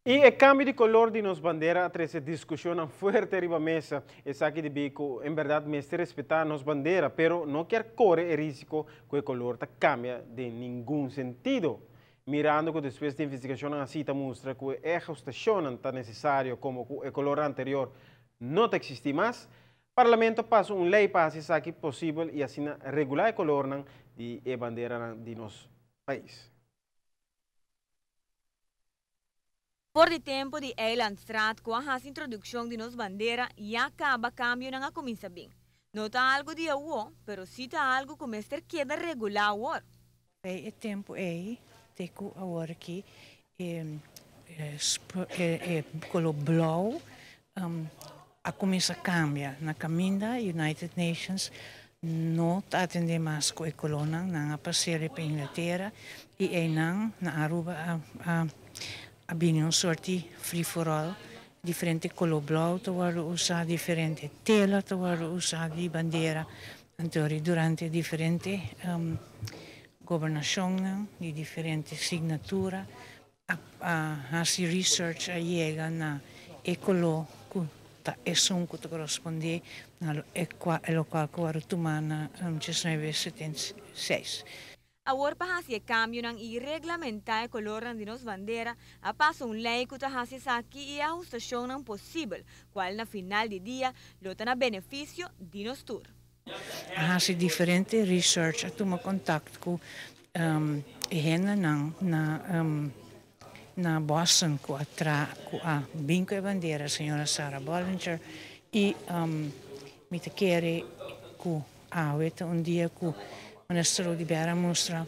E o cambio de color de nos bandera trae discusión fuerte arriba mesa. Es aquí de bico, en verdad, me está respetando nos bandera, pero no quiere correr el riesgo que el color te cambia de ningún sentido. Mirando que después de investigación así te muestra que el ajustación tan necesario como el color anterior no te existe más, el Parlamento pasa una ley para hacer aquí posible y así regular el color de bandera de nuestro país. Por de tempo de Eilandstraat, com a introdução de nos bandeira, e acaba cambio na começa bem. Não está algo de awo, pero sim está algo que mestre queda regular agora. É tempo aí, teco agora aqui, color blauw, a começa cambia. Na caminda United Nations não está atendendo mais com a colônia, não a passear para a Inglaterra, e aí não, na Aruba, abbiamo sorti free for all, differente color blau, tawaro usa differente tela, tawaro usa di bandiera, antori durante differente governazione, di differente signatura, hasi research a llega na e color ta e son che corrisponde al e lo qual tumana 1976. Agora para fazer cambio nang i-reglamentar o color de nos bandeira, a passo lei que está fazendo aqui e a ajustação não possível, qual na final de dia lota na benefício de nos tour. Hasi differente research, toma contato com hena na Boston com a Binco e Bandeira, a senhora Sarah Bollinger, e mi te chiede com dia com Ministro di Bera mostra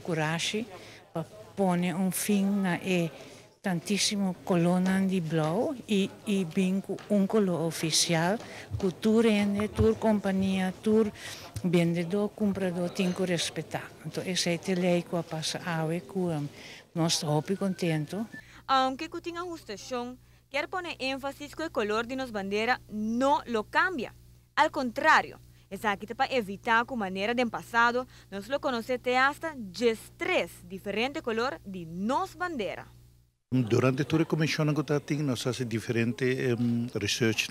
coraggio per pone fine na tantissimo colonna di blau e bingo colore ufficiale che tu rende, tu compagnia, tu vendedor, comprador tem que respeitar. Então, essa é a lei que passa a ver que nós estamos contentes. Aunque que tenha ajustação, quer poner ênfase que o color de nos bandeira não lo cambia. Al contrário, es aquí para evitar que maneira de passado nós lo conhecemos hasta 3 diferentes colores de nos bandeira. Durante toda a comissão que nós fazemos diferente research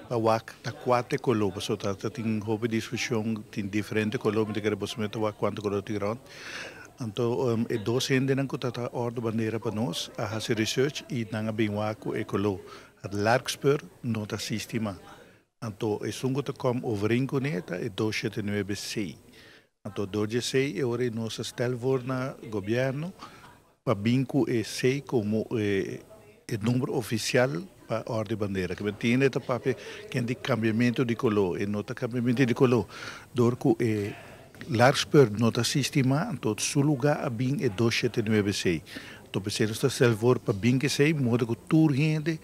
para WAC, da 4 colores, so tem uma discussão, tem diferente colores, que queremos meter WAC quanto color tem grande. Então, é 2 anos que está a ordem bandeira para nós, a fazer research e não bem WAC e color. A largo spur não está sistema. Então, é só que come overeen com neta é 276. Então, 276 é hora nós estel voor na governo para binco e sei como o número oficial para a ordem bandeira. Que tem neta papel que tem cambiamento de color e nota cambiamento de color. Dorco é largo spur não está sistema, então, o lugar a bin é 276. Então, você está estel voor para binco e sei, modo que tudo gente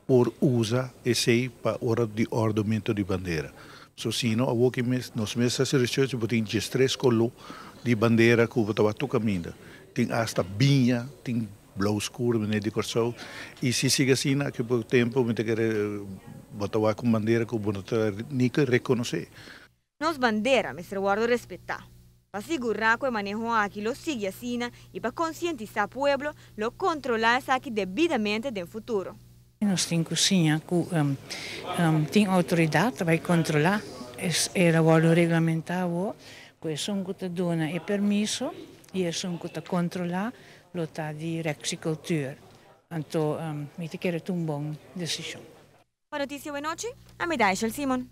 por usa esse para hora de ordenamento de bandeira. So sino a que nós mesmos research tem 3 colores de bandeira que o tu caminha. Tem hasta binha, tem blau escuro, de corso. E se siga assim, que por tempo me quer botar com bandeira que o nem que reconhecer. Nos bandeira, mestre guardo respeitar. Para asegurar que o manejo aqui lo sigue assim e para conscientizar o povo, lo controlar aqui devidamente no futuro. Nós temos cozinha que tem autoridade para controlar, é trabalho regulamentado, que é só que dona é permisso e é só que controlar o tá de rexicultura. Então, me te quero uma boa decisão. Para notícia boa noite, a medalha Simon.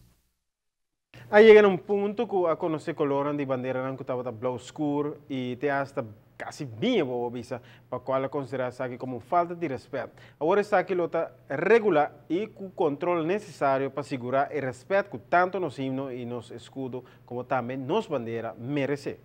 Aí chega um ponto que a conhecer color de bandeira não que estava blau escuro e tem hasta quase bem boa visa para qual considerar aqui como falta de respeito. Agora está aqui lota regular e com o controle necessário para segurar o respeito que tanto nos himno e nos escudo como também nos bandeira merece.